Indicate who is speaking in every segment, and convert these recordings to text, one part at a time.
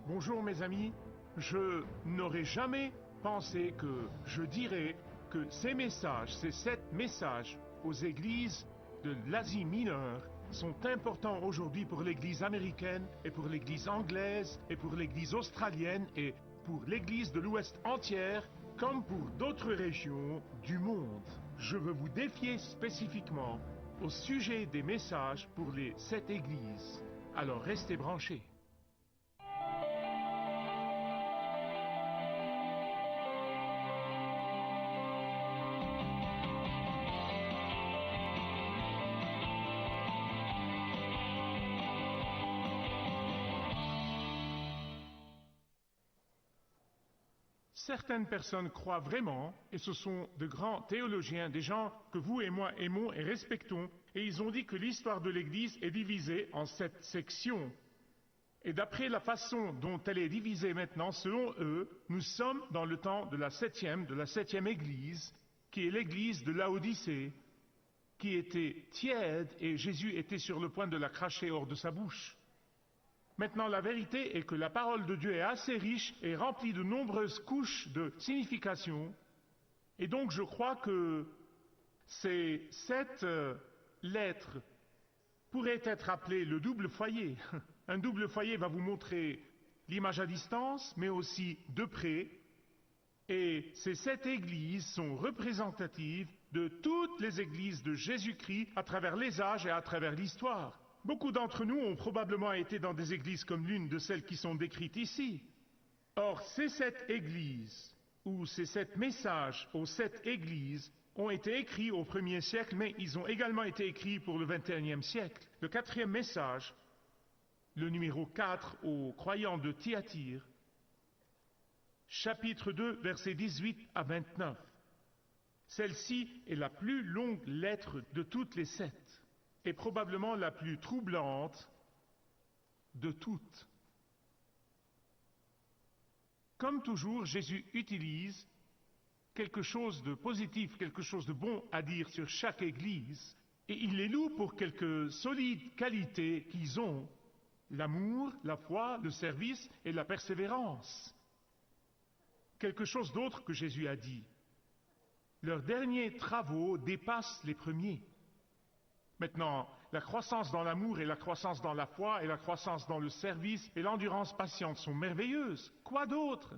Speaker 1: Bonjour mes amis, je n'aurais jamais pensé que je dirais que ces 7 messages aux églises de l'Asie mineure sont importants aujourd'hui pour l'église américaine et pour l'église anglaise et pour l'église australienne et pour l'église de l'Ouest entière comme pour d'autres régions du monde. Je veux vous défier spécifiquement au sujet des messages pour les 7 églises. Alors restez branchés. Certaines personnes croient vraiment, et ce sont de grands théologiens, des gens que vous et moi aimons et respectons, et ils ont dit que l'histoire de l'Église est divisée en 7 sections. Et d'après la façon dont elle est divisée maintenant, selon eux, nous sommes dans le temps de la septième Église, qui est l'Église de Laodicée, qui était tiède et Jésus était sur le point de la cracher hors de sa bouche. Maintenant, la vérité est que la parole de Dieu est assez riche et remplie de nombreuses couches de signification. Et donc, je crois que ces 7 lettres pourraient être appelées le double foyer. Un double foyer va vous montrer l'image à distance, mais aussi de près. Et ces 7 églises sont représentatives de toutes les églises de Jésus-Christ à travers les âges et à travers l'histoire. Beaucoup d'entre nous ont probablement été dans des églises comme l'une de celles qui sont décrites ici. Or, ces 7 églises, ou ces 7 messages aux 7 églises, ont été écrits au 1er siècle, mais ils ont également été écrits pour le 21e siècle. Le 4e message, le numéro 4 aux croyants de Thyatire, chapitre 2, versets 18 à 29. Celle-ci est la plus longue lettre de toutes les 7. Et probablement la plus troublante de toutes. Comme toujours, Jésus utilise quelque chose de positif, quelque chose de bon à dire sur chaque église, et il les loue pour quelques solides qualités qu'ils ont, l'amour, la foi, le service et la persévérance. Quelque chose d'autre que Jésus a dit. Leurs derniers travaux dépassent les premiers. Maintenant, la croissance dans l'amour et la croissance dans la foi et la croissance dans le service et l'endurance patiente sont merveilleuses. Quoi d'autre?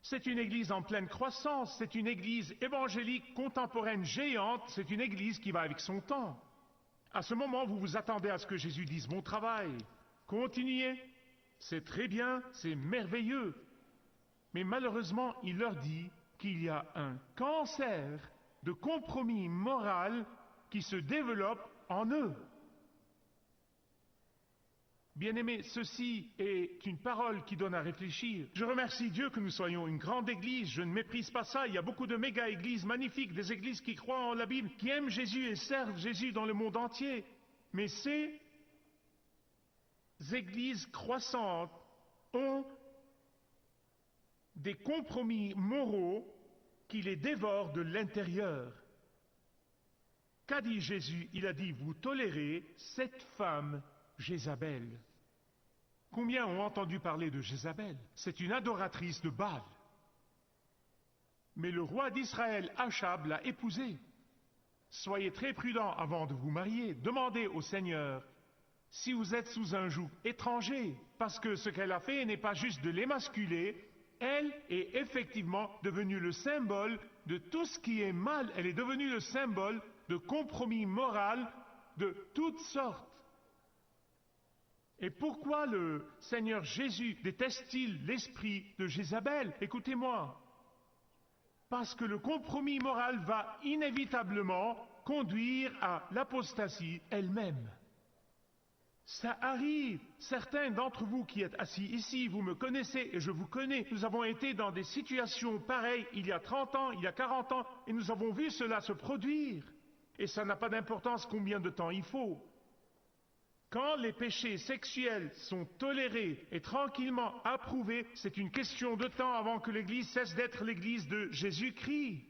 Speaker 1: C'est une église en pleine croissance, c'est une église évangélique contemporaine géante, c'est une église qui va avec son temps. À ce moment, vous vous attendez à ce que Jésus dise « Bon travail, continuez, c'est très bien, c'est merveilleux ». Mais malheureusement, il leur dit qu'il y a un cancer de compromis moral qui se développe en eux. Bien-aimés, ceci est une parole qui donne à réfléchir. Je remercie Dieu que nous soyons une grande église, je ne méprise pas ça, il y a beaucoup de méga-églises magnifiques, des églises qui croient en la Bible, qui aiment Jésus et servent Jésus dans le monde entier. Mais ces églises croissantes ont des compromis moraux qui les dévorent de l'intérieur. Qu'a dit Jésus? Il a dit, vous tolérez cette femme, Jézabel. Combien ont entendu parler de Jézabel? C'est une adoratrice de Baal. Mais le roi d'Israël, Achab, l'a épousée. Soyez très prudents avant de vous marier. Demandez au Seigneur si vous êtes sous un joug étranger, parce que ce qu'elle a fait n'est pas juste de l'émasculer. Elle est effectivement devenue le symbole de tout ce qui est mal. Elle est devenue le symbole de compromis moral de toutes sortes. Et pourquoi le Seigneur Jésus déteste-t-il l'esprit de Jézabel? Écoutez-moi. Parce que le compromis moral va inévitablement conduire à l'apostasie elle-même. Ça arrive. Certains d'entre vous qui êtes assis ici, vous me connaissez et je vous connais. Nous avons été dans des situations pareilles il y a 30 ans, il y a 40 ans, et nous avons vu cela se produire. Et ça n'a pas d'importance combien de temps il faut. Quand les péchés sexuels sont tolérés et tranquillement approuvés, c'est une question de temps avant que l'Église cesse d'être l'Église de Jésus-Christ.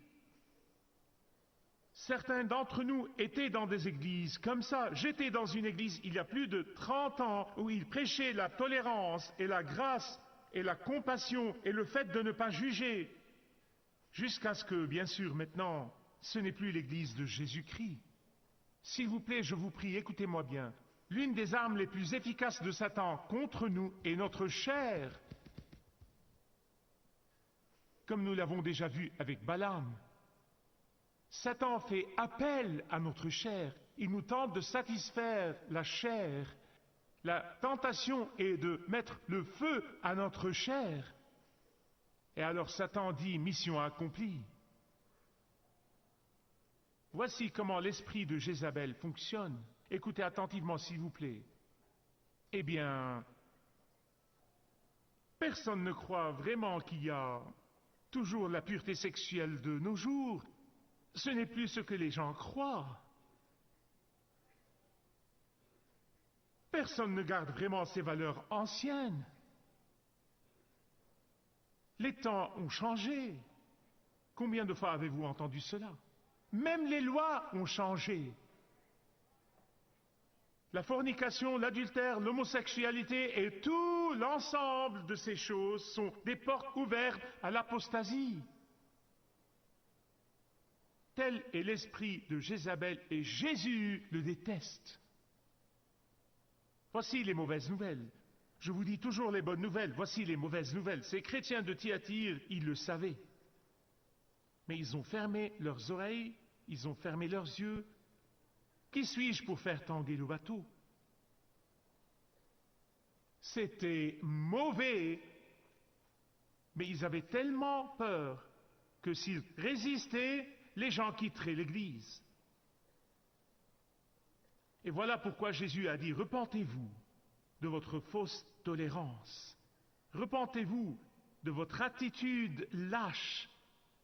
Speaker 1: Certains d'entre nous étaient dans des églises comme ça. J'étais dans une église il y a plus de 30 ans où ils prêchaient la tolérance et la grâce et la compassion et le fait de ne pas juger, jusqu'à ce que, bien sûr, maintenant, ce n'est plus l'Église de Jésus-Christ. S'il vous plaît, je vous prie, écoutez-moi bien. L'une des armes les plus efficaces de Satan contre nous est notre chair, comme nous l'avons déjà vu avec Balaam. Satan fait appel à notre chair. Il nous tente de satisfaire la chair. La tentation est de mettre le feu à notre chair. Et alors Satan dit, mission accomplie. Voici comment l'esprit de Jézabel fonctionne. Écoutez attentivement, s'il vous plaît. Eh bien, personne ne croit vraiment qu'il y a toujours la pureté sexuelle de nos jours. Ce n'est plus ce que les gens croient. Personne ne garde vraiment ces valeurs anciennes. Les temps ont changé. Combien de fois avez-vous entendu cela? Même les lois ont changé. La fornication, l'adultère, l'homosexualité et tout l'ensemble de ces choses sont des portes ouvertes à l'apostasie. Tel est l'esprit de Jézabel et Jésus le déteste. Voici les mauvaises nouvelles. Je vous dis toujours les bonnes nouvelles. Voici les mauvaises nouvelles. Ces chrétiens de Thyatire, ils le savaient. Mais ils ont fermé leurs oreilles, ils ont fermé leurs yeux. Qui suis-je pour faire tanguer le bateau? C'était mauvais, mais ils avaient tellement peur que s'ils résistaient, les gens quitteraient l'Église. Et voilà pourquoi Jésus a dit, repentez-vous de votre fausse tolérance. Repentez-vous de votre attitude lâche.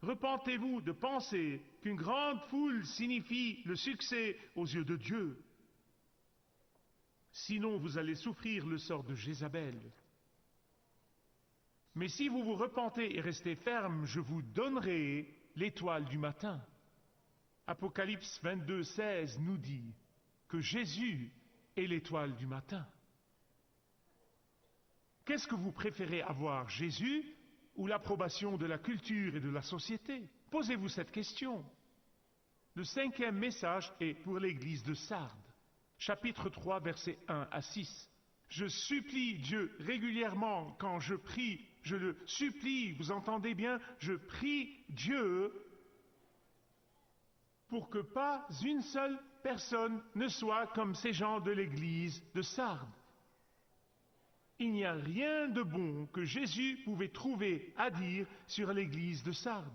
Speaker 1: Repentez-vous de penser qu'une grande foule signifie le succès aux yeux de Dieu. Sinon, vous allez souffrir le sort de Jézabel. Mais si vous vous repentez et restez ferme, je vous donnerai l'étoile du matin. Apocalypse 22, 16 nous dit que Jésus est l'étoile du matin. Qu'est-ce que vous préférez avoir, Jésus ou l'approbation de la culture et de la société? Posez-vous cette question. Le 5e message est pour l'église de Sardes. Chapitre 3, versets 1 à 6. Je supplie Dieu régulièrement quand je prie, je le supplie, vous entendez bien, je prie Dieu pour que pas une seule personne ne soit comme ces gens de l'église de Sardes. Il n'y a rien de bon que Jésus pouvait trouver à dire sur l'église de Sardes.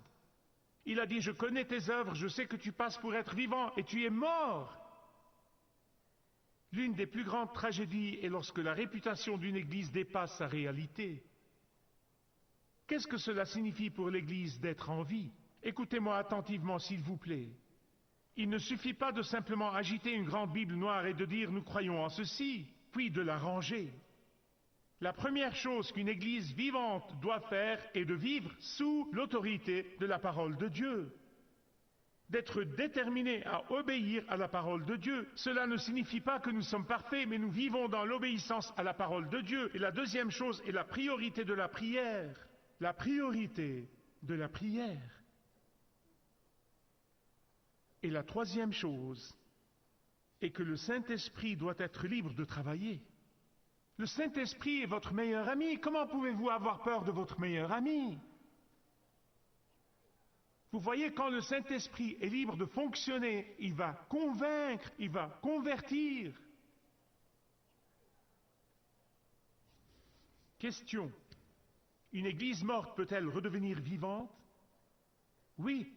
Speaker 1: Il a dit, je connais tes œuvres, je sais que tu passes pour être vivant et tu es mort. L'une des plus grandes tragédies est lorsque la réputation d'une église dépasse sa réalité. Qu'est-ce que cela signifie pour l'église d'être en vie? Écoutez-moi attentivement, s'il vous plaît. Il ne suffit pas de simplement agiter une grande Bible noire et de dire, nous croyons en ceci, puis de la ranger. La première chose qu'une Église vivante doit faire est de vivre sous l'autorité de la parole de Dieu. D'être déterminé à obéir à la parole de Dieu. Cela ne signifie pas que nous sommes parfaits, mais nous vivons dans l'obéissance à la parole de Dieu. Et la deuxième chose est la priorité de la prière. La priorité de la prière. Et la troisième chose est que le Saint-Esprit doit être libre de travailler. Le Saint-Esprit est votre meilleur ami. Comment pouvez-vous avoir peur de votre meilleur ami? Vous voyez, quand le Saint-Esprit est libre de fonctionner, il va convaincre, il va convertir. Question. Une église morte peut-elle redevenir vivante? Oui,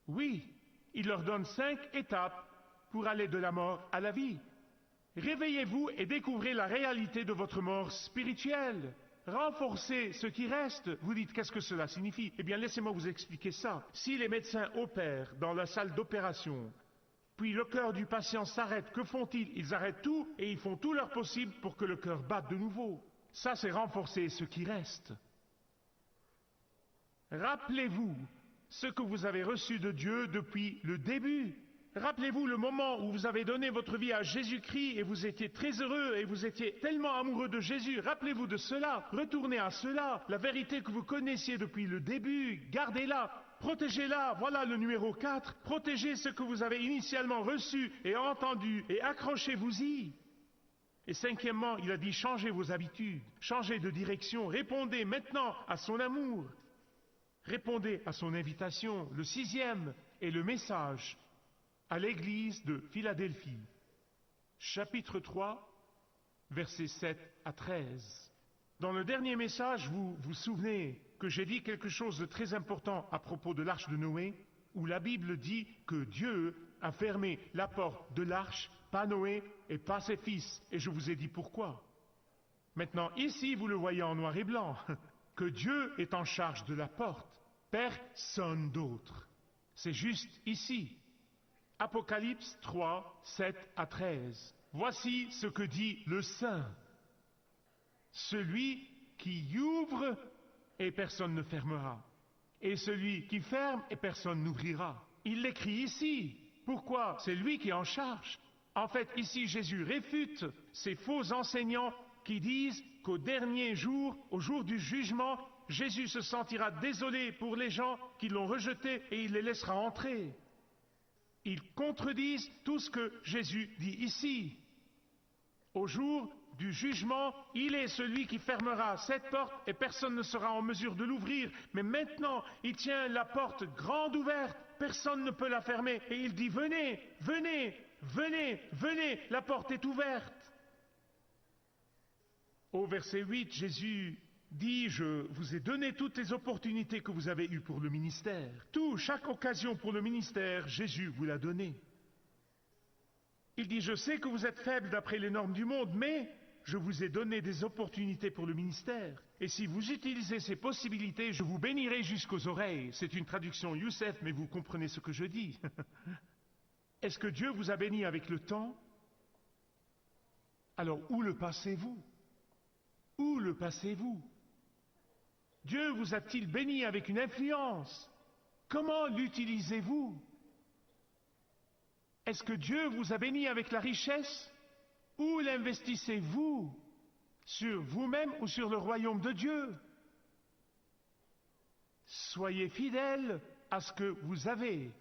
Speaker 1: oui. Il leur donne 5 étapes pour aller de la mort à la vie. Réveillez-vous et découvrez la réalité de votre mort spirituelle. Renforcez ce qui reste. Vous dites, qu'est-ce que cela signifie? Eh bien, laissez-moi vous expliquer ça. Si les médecins opèrent dans la salle d'opération, puis le cœur du patient s'arrête, que font-ils? Ils arrêtent tout et ils font tout leur possible pour que le cœur batte de nouveau. Ça, c'est renforcer ce qui reste. Rappelez-vous ce que vous avez reçu de Dieu depuis le début. Rappelez-vous le moment où vous avez donné votre vie à Jésus-Christ et vous étiez très heureux et vous étiez tellement amoureux de Jésus. Rappelez-vous de cela, retournez à cela. La vérité que vous connaissiez depuis le début, gardez-la, protégez-la. Voilà le numéro 4. Protégez ce que vous avez initialement reçu et entendu et accrochez-vous-y. Et cinquièmement, il a dit changez vos habitudes, changez de direction, répondez maintenant à son amour, répondez à son invitation. Le sixième est le message à l'église de Philadelphie, chapitre 3, versets 7 à 13. Dans le dernier message, vous vous souvenez que j'ai dit quelque chose de très important à propos de l'arche de Noé, où la Bible dit que Dieu a fermé la porte de l'arche, pas Noé et pas ses fils, et je vous ai dit pourquoi. Maintenant, ici, vous le voyez en noir et blanc, que Dieu est en charge de la porte, personne d'autre. C'est juste ici. Apocalypse 3, 7 à 13. Voici ce que dit le Saint. Celui qui ouvre et personne ne fermera. Et celui qui ferme et personne n'ouvrira. Il l'écrit ici. Pourquoi? C'est lui qui est en charge. En fait, ici, Jésus réfute ces faux enseignants qui disent qu'au dernier jour, au jour du jugement, Jésus se sentira désolé pour les gens qui l'ont rejeté et il les laissera entrer. Ils contredisent tout ce que Jésus dit ici. Au jour du jugement, il est celui qui fermera cette porte et personne ne sera en mesure de l'ouvrir. Mais maintenant, il tient la porte grande ouverte, personne ne peut la fermer. Et il dit, venez, venez, venez, venez, la porte est ouverte. Au verset 8, Jésus dit, je vous ai donné toutes les opportunités que vous avez eues pour le ministère. Chaque occasion pour le ministère, Jésus vous l'a donné. Il dit, je sais que vous êtes faibles d'après les normes du monde, mais je vous ai donné des opportunités pour le ministère. Et si vous utilisez ces possibilités, je vous bénirai jusqu'aux oreilles. C'est une traduction Youssef, mais vous comprenez ce que je dis. Est-ce que Dieu vous a béni avec le temps? Alors où le passez-vous? Où le passez-vous? Dieu vous a-t-il béni avec une influence? Comment l'utilisez-vous? Est-ce que Dieu vous a béni avec la richesse? Où l'investissez-vous? Sur vous-même ou sur le royaume de Dieu? Soyez fidèles à ce que vous avez.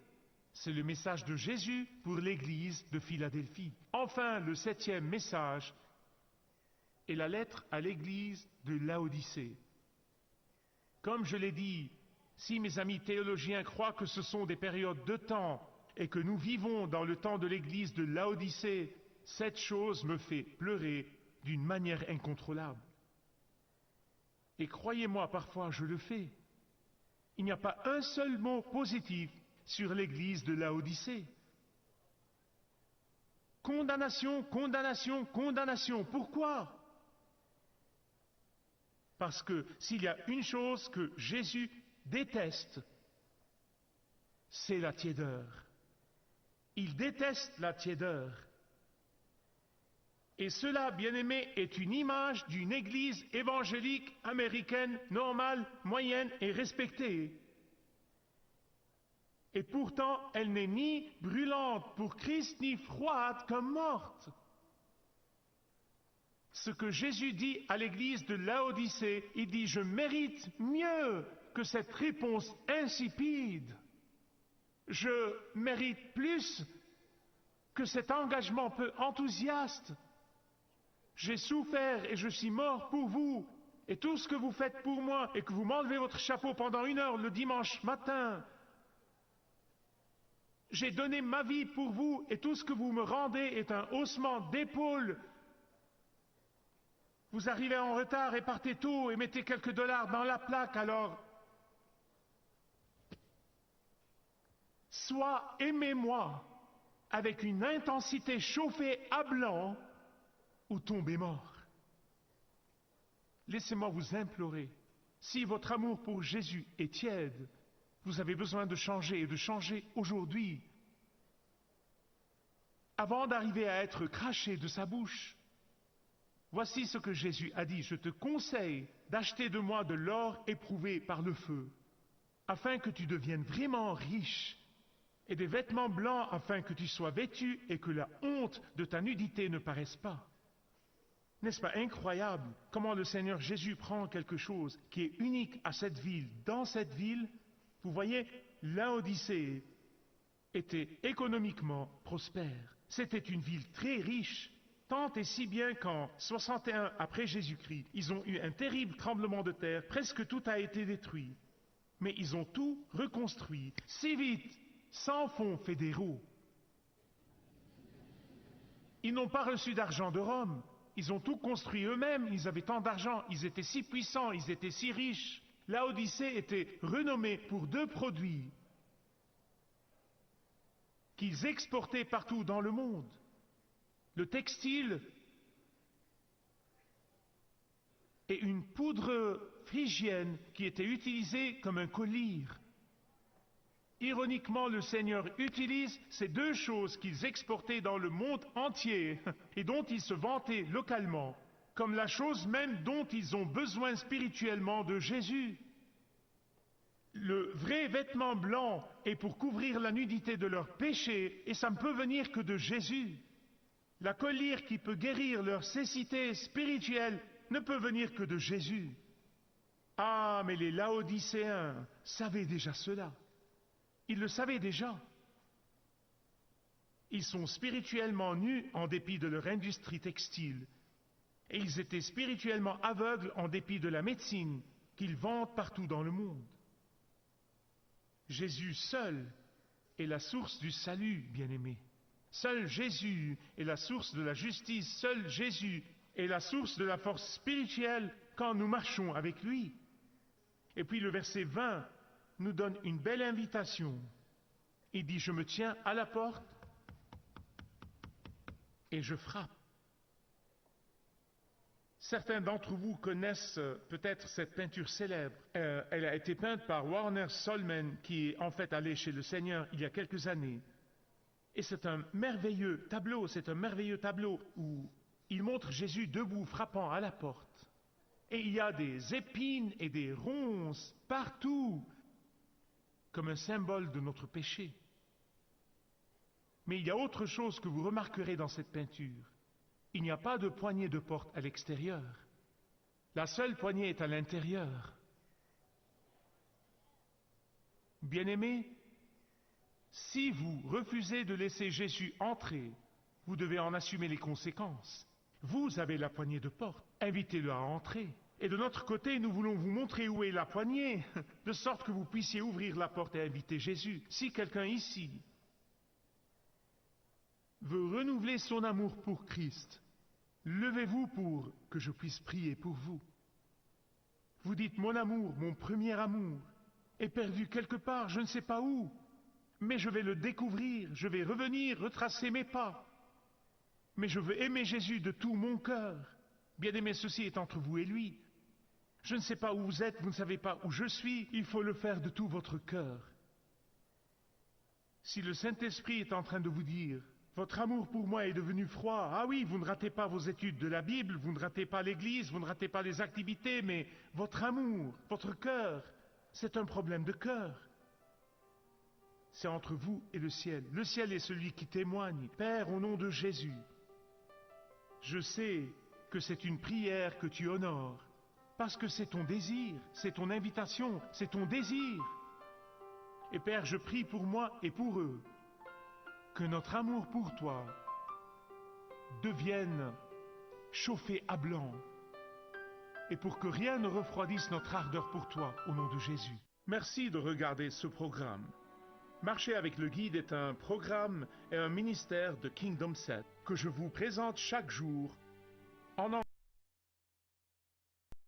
Speaker 1: C'est le message de Jésus pour l'église de Philadelphie. Enfin, le septième message est la lettre à l'église de Laodicée. Comme je l'ai dit, si mes amis théologiens croient que ce sont des périodes de temps et que nous vivons dans le temps de l'église de Laodicée, cette chose me fait pleurer d'une manière incontrôlable. Et croyez-moi, parfois je le fais. Il n'y a pas un seul mot positif sur l'église de Laodicée. Condamnation, condamnation, condamnation. Pourquoi? Parce que s'il y a une chose que Jésus déteste, c'est la tiédeur. Il déteste la tiédeur. Et cela, bien-aimés, est une image d'une église évangélique américaine normale, moyenne et respectée. Et pourtant, elle n'est ni brûlante pour Christ, ni froide comme morte. Ce que Jésus dit à l'église de Laodicée, il dit, je mérite mieux que cette réponse insipide. Je mérite plus que cet engagement peu enthousiaste. J'ai souffert et je suis mort pour vous. Et tout ce que vous faites pour moi et que vous m'enlevez votre chapeau pendant 1 heure le dimanche matin, j'ai donné ma vie pour vous et tout ce que vous me rendez est un haussement d'épaule. Vous arrivez en retard et partez tôt et mettez quelques dollars dans la plaque, alors soit aimez-moi avec une intensité chauffée à blanc ou tombez mort. Laissez-moi vous implorer, si votre amour pour Jésus est tiède, vous avez besoin de changer et de changer aujourd'hui, avant d'arriver à être craché de sa bouche. Voici ce que Jésus a dit, je te conseille d'acheter de moi de l'or éprouvé par le feu, afin que tu deviennes vraiment riche, et des vêtements blancs afin que tu sois vêtu et que la honte de ta nudité ne paraisse pas. N'est-ce pas incroyable comment le Seigneur Jésus prend quelque chose qui est unique à cette ville, dans cette ville? Vous voyez, Laodicée était économiquement prospère. C'était une ville très riche, tant et si bien qu'en 61 après Jésus-Christ, ils ont eu un terrible tremblement de terre, presque tout a été détruit. Mais ils ont tout reconstruit, si vite, sans fonds fédéraux. Ils n'ont pas reçu d'argent de Rome. Ils ont tout construit eux-mêmes, ils avaient tant d'argent, ils étaient si puissants, ils étaient si riches. Laodicée était renommée pour 2 produits qu'ils exportaient partout dans le monde. Le textile et une poudre phrygienne qui était utilisée comme un collier. Ironiquement, le Seigneur utilise ces 2 choses qu'ils exportaient dans le monde entier et dont ils se vantaient localement, comme la chose même dont ils ont besoin spirituellement de Jésus. Le vrai vêtement blanc est pour couvrir la nudité de leurs péchés, et ça ne peut venir que de Jésus. La collyre qui peut guérir leur cécité spirituelle ne peut venir que de Jésus. Ah, mais les Laodicéens savaient déjà cela. Ils le savaient déjà. Ils sont spirituellement nus en dépit de leur industrie textile. Et ils étaient spirituellement aveugles en dépit de la médecine qu'ils vendent partout dans le monde. Jésus seul est la source du salut, bien-aimés. Seul Jésus est la source de la justice. Seul Jésus est la source de la force spirituelle quand nous marchons avec lui. Et puis le verset 20 nous donne une belle invitation. Il dit, je me tiens à la porte et je frappe. Certains d'entre vous connaissent peut-être cette peinture célèbre. Elle a été peinte par Warner Solman, qui est en fait allé chez le Seigneur il y a quelques années. Et c'est un merveilleux tableau où il montre Jésus debout, frappant à la porte. Et il y a des épines et des ronces partout, comme un symbole de notre péché. Mais il y a autre chose que vous remarquerez dans cette peinture. Il n'y a pas de poignée de porte à l'extérieur. La seule poignée est à l'intérieur. Bien-aimés, si vous refusez de laisser Jésus entrer, vous devez en assumer les conséquences. Vous avez la poignée de porte, invitez-le à entrer. Et de notre côté, nous voulons vous montrer où est la poignée, de sorte que vous puissiez ouvrir la porte et inviter Jésus. Si quelqu'un ici veut renouveler son amour pour Christ, levez-vous pour que je puisse prier pour vous. Vous dites, mon amour, mon premier amour, est perdu quelque part, je ne sais pas où, mais je vais le découvrir, je vais revenir, retracer mes pas. Mais je veux aimer Jésus de tout mon cœur. Bien-aimé, ceci est entre vous et lui. Je ne sais pas où vous êtes, vous ne savez pas où je suis, il faut le faire de tout votre cœur. Si le Saint-Esprit est en train de vous dire, votre amour pour moi est devenu froid, ah oui, vous ne ratez pas vos études de la Bible, vous ne ratez pas l'Église, vous ne ratez pas les activités, mais votre amour, votre cœur, c'est un problème de cœur. C'est entre vous et le ciel. Le ciel est celui qui témoigne. Père, au nom de Jésus, je sais que c'est une prière que tu honores, parce que c'est ton désir, c'est ton invitation, c'est ton désir. Et Père, je prie pour moi et pour eux, que notre amour pour toi devienne chauffé à blanc, et pour que rien ne refroidisse notre ardeur pour toi, au nom de Jésus. Merci de regarder ce programme. Marcher avec le guide est un programme et un ministère de Kingdom 7 que je vous présente chaque jour